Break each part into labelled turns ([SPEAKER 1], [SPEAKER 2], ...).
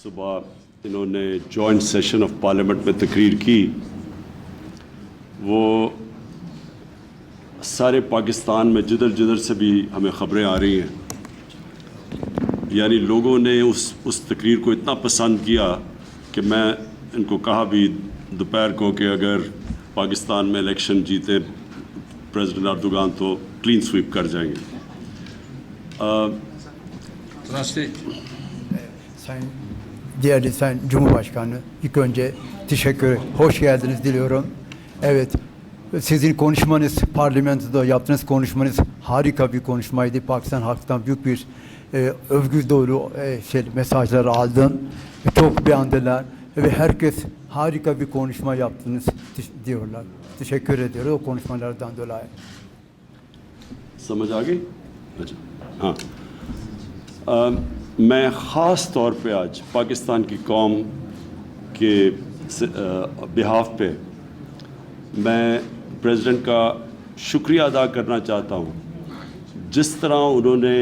[SPEAKER 1] सुबह इन्होंने joint session of parliament में तकरीर की, वो सारे पाकिस्तान में जिधर जिधर से भी हमें ख़बरें आ रही हैं, यानी लोगों ने उस तकरीर को इतना पसंद किया कि मैं इनको कहा भी दोपहर को कि अगर पाकिस्तान में इलेक्शन जीते प्रेसिडेंट अर्दोगान तो क्लीन स्वीप कर जाएंगे।
[SPEAKER 2] Değerli Sayın Cumhurbaşkanı, ilk önce teşekkür, hoş geldiniz diliyorum. Evet, sizin konuşmanız, parlamentoda yaptığınız konuşmanız harika bir konuşmaydı. Pakistan halkından büyük bir övgü dolu mesajlar aldım. Çok beğendiler ve herkes harika bir konuşma yaptınız diyorlar. Teşekkür ediyoruz o konuşmalardan dolayı.
[SPEAKER 1] समझ आ गई? अच्छा, हाँ। मैं ख़ास तौर पे आज पाकिस्तान की कौम के बिहाफ पे मैं प्रेसिडेंट का शुक्रिया अदा करना चाहता हूँ। जिस तरह उन्होंने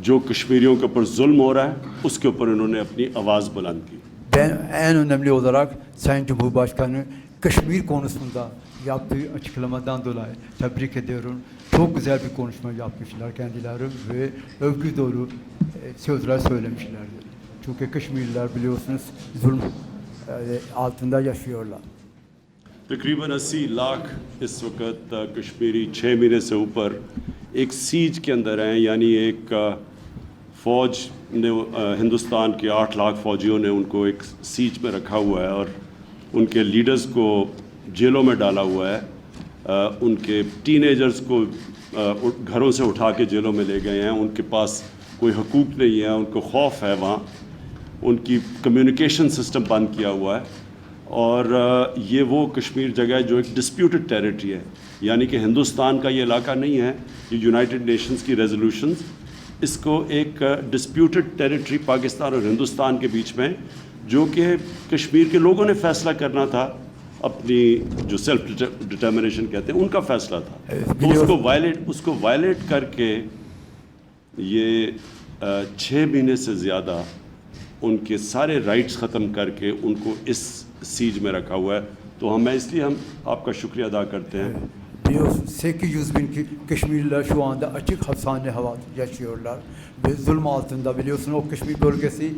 [SPEAKER 1] जो कश्मीरियों के ऊपर जुल्म हो रहा है उसके ऊपर उन्होंने अपनी आवाज़ बुलंद की।
[SPEAKER 2] Ben en önemli olarak Sayın Cumhurbaşkanı Kashmir konusunda yaptığı açıklamadan dolayı tebrik ediyorum. Çok güzel bir konuşma yapmışlar kendileri ve övgü dolu sözler söylemişlerdir. Çünkü Kashmirliler biliyorsunuz zulüm altında yaşıyorlar.
[SPEAKER 1] तकरीबन 80 लाख इस वक्त कश्मीरी 6 महीने से ऊपर एक सीज के अंदर हैं, यानी एक फ़ौज ने हिंदुस्तान के 8 लाख फ़ौजियों ने उनको एक सीज में रखा हुआ है और उनके लीडर्स को जेलों में डाला हुआ है। उनके टीनेजर्स को घरों से उठा के जेलों में ले गए हैं। उनके पास कोई हकूक़ नहीं है, उनको खौफ है वहाँ। उनकी कम्युनिकेशन सिस्टम बंद किया हुआ है और ये वो कश्मीर जगह है जो एक डिस्प्यूटेड टेरिटरी है, यानी कि हिंदुस्तान का ये इलाका नहीं है। ये यूनाइटेड नेशंस की रेजोल्यूशंस इसको एक डिस्प्यूटेड टेरिटरी पाकिस्तान और हिंदुस्तान के बीच में, जो कि कश्मीर के लोगों ने फ़ैसला करना था, अपनी जो सेल्फ डिटर्मिनेशन कहते हैं उनका फ़ैसला था, तो उसको वायलेट करके ये 6 महीने से ज़्यादा उनके सारे राइट्स ख़त्म करके उनको इस सीज में रखा हुआ है। तो इसलिए हम आपका शुक्रिया अदा करते हैं।
[SPEAKER 2] Biliyorsunuz 800 bin Keşmirliler şu anda açık hapishane yaşıyorlar ve zulüm altında. Biliyorsunuz o Keşmir bölgesi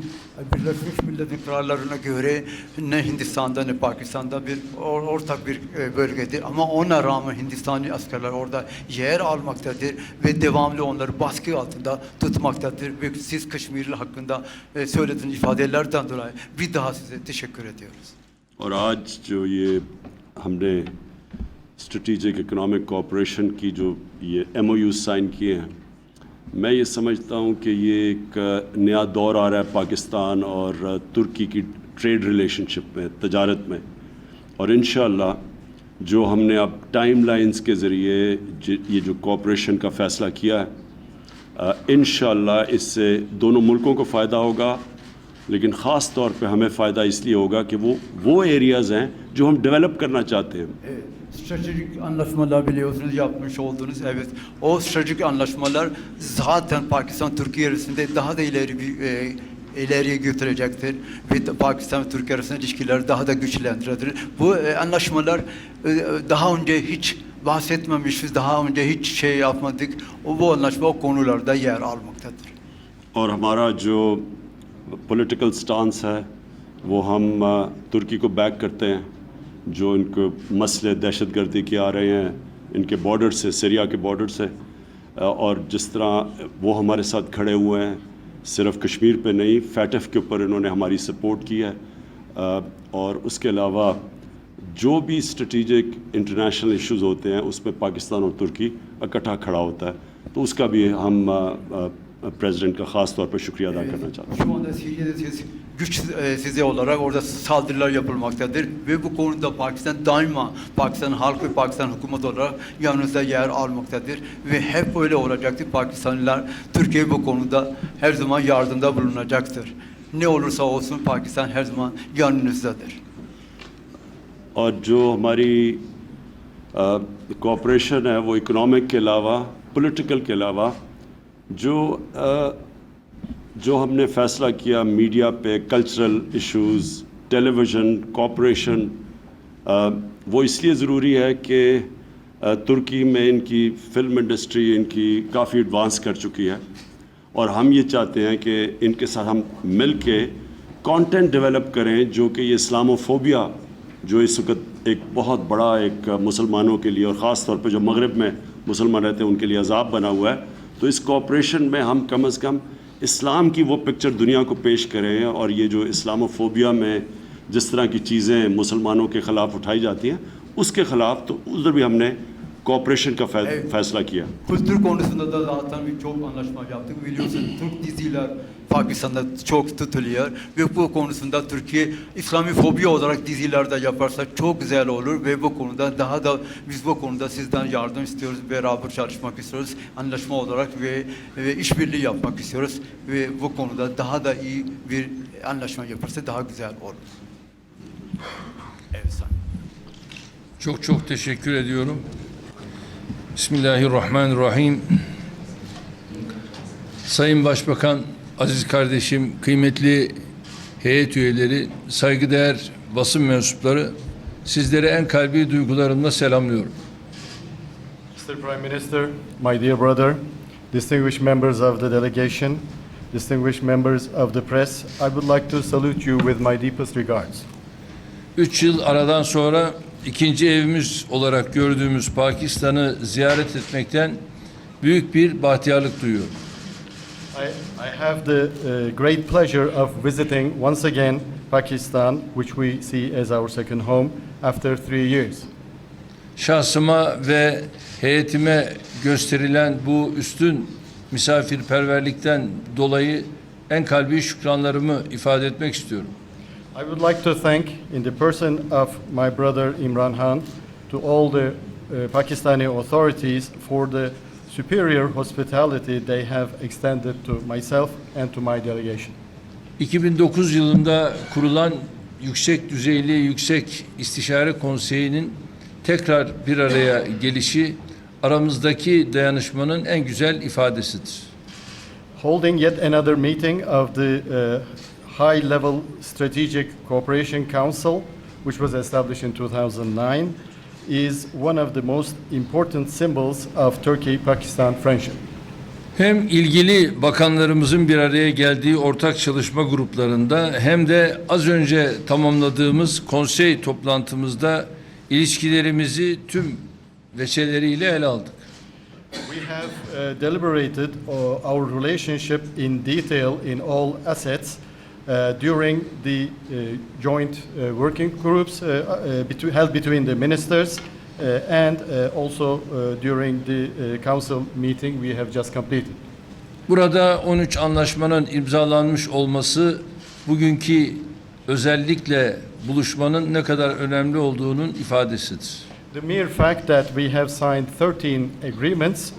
[SPEAKER 2] Birleşmiş Milletler kararlarına göre ne Hindistan'da ne Pakistan'da bir ortak bir bölgedir. Ama ona rağmen Hindistani askerler orada yer almaktadır ve devamlı onları baskı altında tutmaktadır. Ve siz Keşmirli hakkında söylediğiniz ifadelerden dolayı bir daha size teşekkür ediyoruz.
[SPEAKER 1] और आज जो ये हमने strategic economic cooperation की जो ये MOU sign किए हैं, मैं ये समझता हूँ कि ये एक नया दौर आ रहा है पाकिस्तान और तुर्की की ट्रेड रिलेशनशिप में, तजारत में। और इंशाअल्लाह जो हमने अब टाइमलाइंस के ज़रिए ये जो कोऑपरेशन का फ़ैसला किया है, इंशाअल्लाह इससे दोनों मुल्कों को फ़ायदा होगा, लेकिन ख़ास तौर पे हमें फ़ायदा इसलिए होगा कि वो एरियाज़ हैं जो हम डेवलप करना चाहते हैं।
[SPEAKER 2] Stratejik anlaşmalar biliyorsunuz yapmış oldunuz. Evet, o stratejik anlaşmalar zaten Pakistan-Türkiye arasında daha da ileriye götürecektir ve Pakistan ve Türkiye arasında ilişkileri daha da güçlendirecektir. Bu anlaşmalar daha önce hiç bahsetmemişiz, daha önce hiç şey yapmadık. Bu anlaşma o konularda yer almaktadır.
[SPEAKER 1] और हमारा जो political stance है वो हम तुर्की को बैक करते हैं, जो इनको मसले दहशतगर्दी के आ रहे हैं इनके बॉर्डर से, सीरिया के बॉर्डर से, और जिस तरह वो हमारे साथ खड़े हुए हैं, सिर्फ कश्मीर पे नहीं, फैटफ के ऊपर इन्होंने हमारी सपोर्ट की है। और उसके अलावा जो भी स्ट्रेटेजिक इंटरनेशनल इश्यूज़ होते हैं उसमें पाकिस्तान और तुर्की इकट्ठा खड़ा होता है, तो उसका भी हम प्रेसिडेंट का ख़ास तौर पर शुक्रिया अदा करना चाहते हैं।
[SPEAKER 2] Şu anda Suriye'de siz güç size olarak orada saldırılar yapılmaktadır ve bu konuda Pakistan daima Pakistan halk ve Pakistan hükümet olarak yanınızda yer almaktadır ve hep öyle olacaktır. Pakistanlılar Türkiye bu konuda her zaman yardımda bulunacaktır. Ne olursa olsun Pakistan her zaman yanınızdadır.
[SPEAKER 1] और जो हमारी कोऑपरेशन है वो इकोनॉमिक के अलावा, पॉलिटिकल के अलावा जो जो हमने फैसला किया मीडिया पे कल्चरल इश्यूज़ टेलीविज़न कॉपरेशन वो इसलिए ज़रूरी है कि तुर्की में इनकी फ़िल्म इंडस्ट्री इनकी काफ़ी एडवांस कर चुकी है और हम ये चाहते हैं कि इनके साथ हम मिल के कॉन्टेंट डेवलप करें जो कि ये इस्लामोफोबिया जो इस वक्त एक बहुत बड़ा एक मुसलमानों के लिए और ख़ास तौर पे जो मगरब में मुसलमान रहते हैं उनके लिए अजाब बना हुआ है। तो इस कॉपरेशन में हम कम से कम इस्लाम की वो पिक्चर दुनिया को पेश करें और ये जो इस्लामोफोबिया में जिस तरह की चीज़ें मुसलमानों के ख़िलाफ़ उठाई जाती हैं उसके ख़िलाफ़ तो उधर भी हमने कॉपरेशन का फैसला kiya.
[SPEAKER 2] Kültür konusunda da zaten birçok anlaşma yaptık. Biliyorsun Türk diziler Pakistan'da çok tutuluyor ve bu konusunda Türkiye İslamifobi olarak dizilerde yaparsa çok güzel olur ve bu konuda daha da biz bu konuda sizden yardım istiyoruz, beraber çalışmak istiyoruz, anlaşma olarak ve işbirliği yapmak istiyoruz ve bu konuda daha da iyi bir anlaşma yaparsa daha güzel olur. Evet.
[SPEAKER 3] Çok çok teşekkür ediyorum. Bismillahirrahmanirrahim. Sayın Başbakan, aziz kardeşim, kıymetli heyet üyeleri, saygıdeğer basın mensupları, sizleri en kalbi duygularımla selamlıyorum.
[SPEAKER 4] Mr. Prime Minister, my dear brother, distinguished members of the delegation, distinguished members of the press, I would like to salute you with my deepest regards.
[SPEAKER 3] 3 yıl aradan sonra ikinci evimiz olarak gördüğümüz Pakistan'ı ziyaret etmekten büyük bir bahtiyarlık duyuyorum.
[SPEAKER 4] I have the great pleasure of visiting once again Pakistan, which we see as our second home after 3 years.
[SPEAKER 3] Şahsıma ve heyetime gösterilen bu üstün misafirperverlikten dolayı en kalbi şükranlarımı ifade etmek istiyorum.
[SPEAKER 4] I would like to thank, in the person of my brother Imran, to all the Pakistani authorities for the superior hospitality they have extended to myself and to my delegation.
[SPEAKER 3] 2009 yılında kurulan yüksek düzeyli Yüksek İstişare Konseyi'nin tekrar bir araya gelişi aramızdaki dayanışmanın en güzel ifadesidir.
[SPEAKER 4] Holding yet another meeting of the High-Level Strategic Cooperation Council, which was established in 2009, is one of the most important symbols of Turkey-Pakistan friendship.
[SPEAKER 3] Hem ilgili bakanlarımızın bir araya geldiği ortak çalışma gruplarında hem de az önce tamamladığımız konsey toplantımızda ilişkilerimizi tüm veçeleriyle ele aldık.
[SPEAKER 4] We have deliberated our relationship in detail in all assets during the joint working groups held between the ministers and also during the council meeting we have just completed.
[SPEAKER 3] Burada 13 anlaşmanın imzalanmış olması bugünkü özellikle buluşmanın ne kadar önemli olduğunun ifadesidir.
[SPEAKER 4] The mere fact that we have signed 13 agreements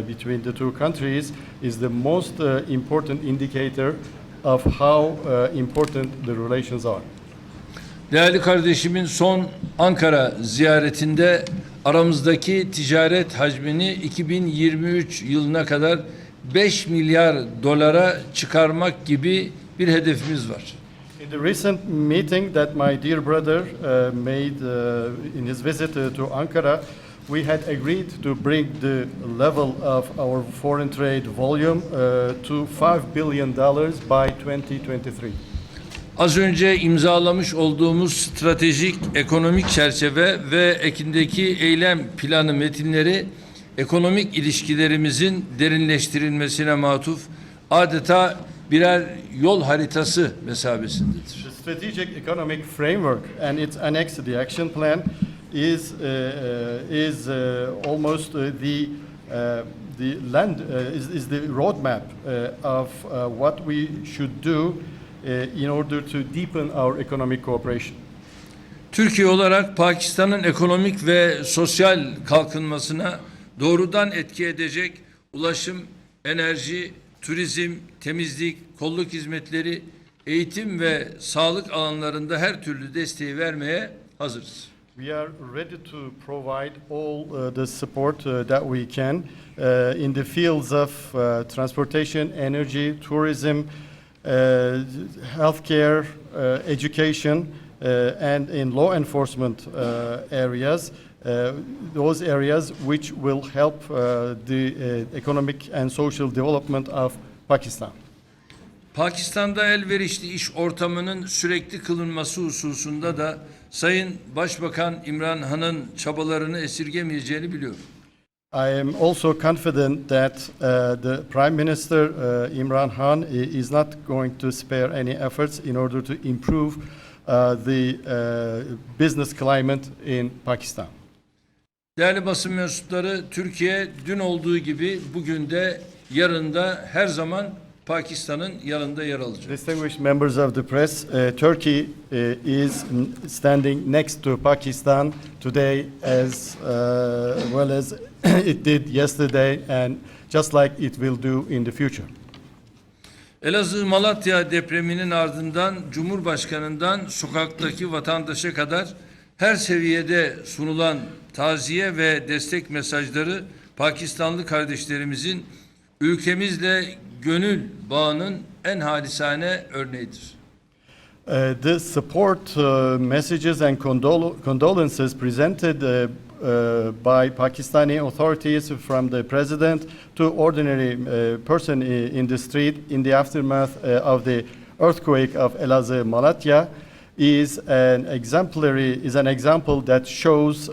[SPEAKER 4] between the two countries is the most important indicator of how important the relations are.
[SPEAKER 3] Değerli kardeşimin son Ankara ziyaretinde aramızdaki ticaret hacmini 2023 yılına kadar 5 milyar dolara çıkarmak gibi bir hedefimiz var.
[SPEAKER 4] In the recent meeting that my dear brother made in his visit to Ankara, we had agreed to bring the level of our foreign trade volume to $5 billion by 2023.
[SPEAKER 3] Az önce imzalamış olduğumuz stratejik ekonomik çerçeve ve ekindeki eylem planı metinleri ekonomik ilişkilerimizin derinleştirilmesine matuf adeta birer yol haritası mesabesindedir.
[SPEAKER 4] The strategic economic framework and its annex, the action plan, is almost is the roadmap of what we should do in order to deepen our economic cooperation.
[SPEAKER 3] Türkiye olarak Pakistan'ın ekonomik ve sosyal kalkınmasına doğrudan etki edecek ulaşım, enerji, turizm, temizlik, kolluk hizmetleri, eğitim ve sağlık alanlarında her türlü desteği vermeye hazırız.
[SPEAKER 4] We are ready to provide all the support that we can in the fields of transportation, energy, tourism, healthcare, education, and in law enforcement areas, those areas which will help the economic and social development of Pakistan.
[SPEAKER 3] Pakistan'da elverişli iş ortamının sürekli kılınması hususunda da Sayın Başbakan İmran Han'ın çabalarını esirgemeyeceğini biliyorum.
[SPEAKER 4] I am also confident that the Prime Minister Imran Khan is not going to spare any efforts in order to improve the business climate in Pakistan.
[SPEAKER 3] Değerli basın mensupları, Türkiye dün olduğu gibi bugün de yarın da her zaman Pakistan'ın yanında yer alacak.
[SPEAKER 4] Distinguished members of the press, Turkey is standing next to Pakistan today as well as it did yesterday and just like it will do in the future.
[SPEAKER 3] Elazığ-Malatya depreminin ardından Cumhurbaşkanı'ndan sokaktaki vatandaşa kadar her seviyede sunulan taziye ve destek mesajları Pakistanlı kardeşlerimizin ülkemizle gönül bağının en halisane örneğidir.
[SPEAKER 4] The support messages and condolences presented by Pakistani authorities from the president to ordinary person in the street in the aftermath of the earthquake of Elazığ, Malatya is an example that shows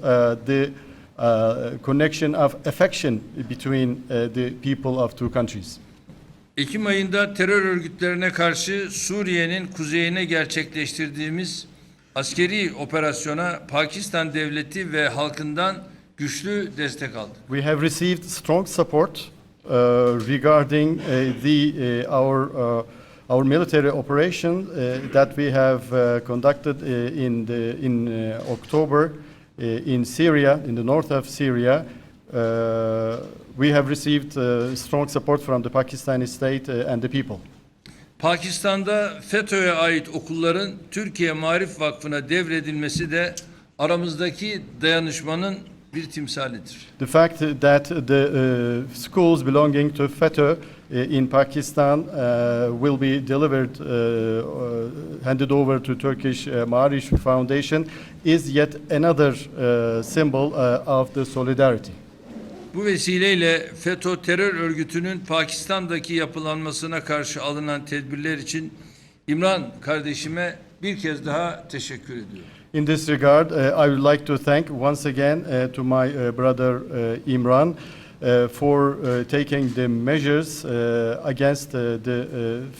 [SPEAKER 4] the connection of affection between the people of two countries.
[SPEAKER 3] Ekim ayında terör örgütlerine karşı Suriye'nin kuzeyine gerçekleştirdiğimiz askeri operasyona Pakistan devleti ve halkından güçlü destek aldı.
[SPEAKER 4] We have received strong support regarding our military operation that we have conducted in October in Syria, in the north of Syria. We have received strong support from the Pakistani state and the people.
[SPEAKER 3] Pakistan'da FETÖ'ye ait okulların Türkiye Maarif Vakfı'na devredilmesi de aramızdaki dayanışmanın bir timsalidir.
[SPEAKER 4] The fact that the schools belonging to FETÖ in Pakistan will be handed over to Turkish Maarif Foundation is yet another symbol of the solidarity.
[SPEAKER 3] Bu vesileyle FETÖ terör örgütünün Pakistan'daki yapılanmasına karşı alınan tedbirler için İmran kardeşime bir kez daha teşekkür ediyorum.
[SPEAKER 4] In this regard, I would like to thank once again to my brother Imran for taking the measures against the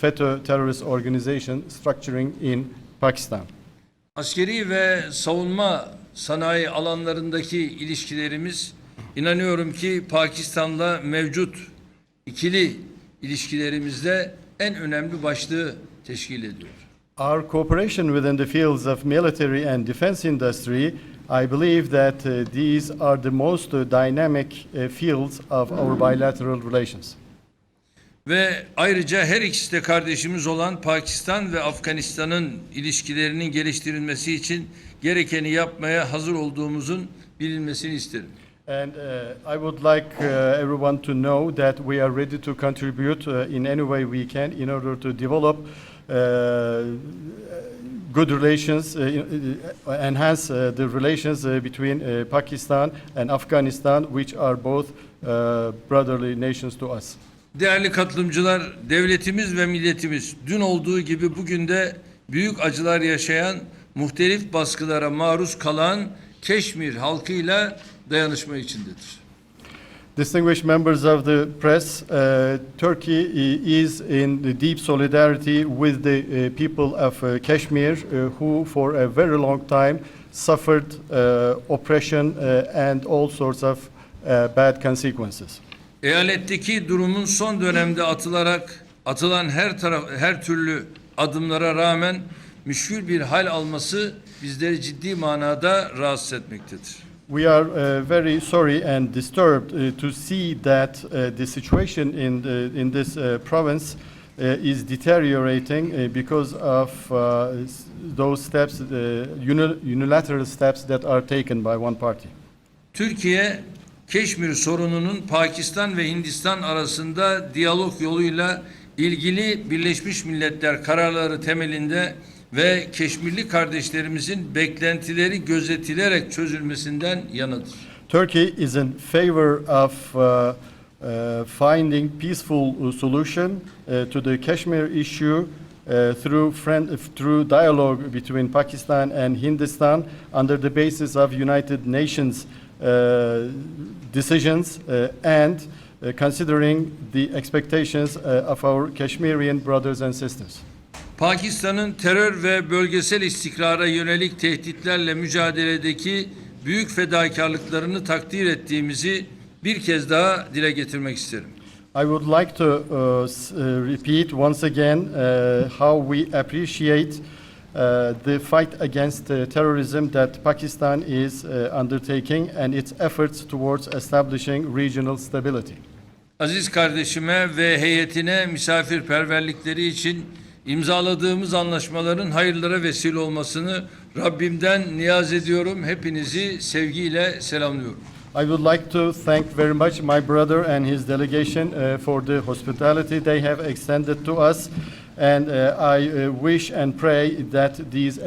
[SPEAKER 4] FETÖ terrorist organization structuring in Pakistan.
[SPEAKER 3] Askeri ve savunma sanayi alanlarındaki ilişkilerimiz İnanıyorum ki Pakistan'la mevcut ikili ilişkilerimizde en önemli başlığı teşkil ediyor.
[SPEAKER 4] Our cooperation within the fields of military and defense industry, I believe that these are the most dynamic fields of our bilateral relations.
[SPEAKER 3] Ve ayrıca her ikisi de kardeşimiz olan Pakistan ve Afganistan'ın ilişkilerinin geliştirilmesi için gerekeni yapmaya hazır olduğumuzun bilinmesini isterim.
[SPEAKER 4] And I would like everyone to know that we are ready to contribute in any way we can in order to develop good relations, enhance the relations between Pakistan and Afghanistan, which are both brotherly nations to us.
[SPEAKER 3] Değerli katılımcılar, devletimiz ve milletimiz dün olduğu gibi bugün de büyük acılar yaşayan, muhtelif baskılara maruz kalan Keşmir halkıyla dayanışma içindedir.
[SPEAKER 4] Distinguished members of the press, Turkey is in the deep solidarity with the people of Kashmir who for a very long time suffered oppression and all sorts of bad consequences.
[SPEAKER 3] Eyaletteki durumun son dönemde atılan her türlü adımlara rağmen müşkül bir hal alması bizleri ciddi manada rahatsız etmektedir.
[SPEAKER 4] We are very sorry and disturbed to see that the situation in this province is deteriorating because of those steps, unilateral steps that are taken by one party.
[SPEAKER 3] Türkiye, Keşmir sorununun Pakistan ve Hindistan arasında diyalog yoluyla ilgili Birleşmiş Milletler kararları temelinde ve Keşmirli kardeşlerimizin beklentileri gözetilerek çözülmesinden yanıdır.
[SPEAKER 4] Turkey is in favor of finding peaceful solution to the Kashmir issue through dialogue between Pakistan and Hindustan under the basis of United Nations decisions and considering the expectations of our Kashmirian brothers and sisters.
[SPEAKER 3] Pakistan'ın terör ve bölgesel istikrara yönelik tehditlerle mücadeledeki büyük fedakarlıklarını takdir ettiğimizi bir kez daha dile getirmek isterim.
[SPEAKER 4] I would like to repeat once again how we appreciate the fight against terrorism that Pakistan is undertaking and its efforts towards establishing regional stability.
[SPEAKER 3] Aziz kardeşime ve heyetine misafirperverlikleri için imzaladığımız anlaşmaların hayırlara vesile olmasını Rabbimden niyaz ediyorum. Hepinizi sevgiyle selamlıyorum.
[SPEAKER 4] I would like to thank very much my brother and his delegation for the hospitality they have extended to us, and I wish and pray that these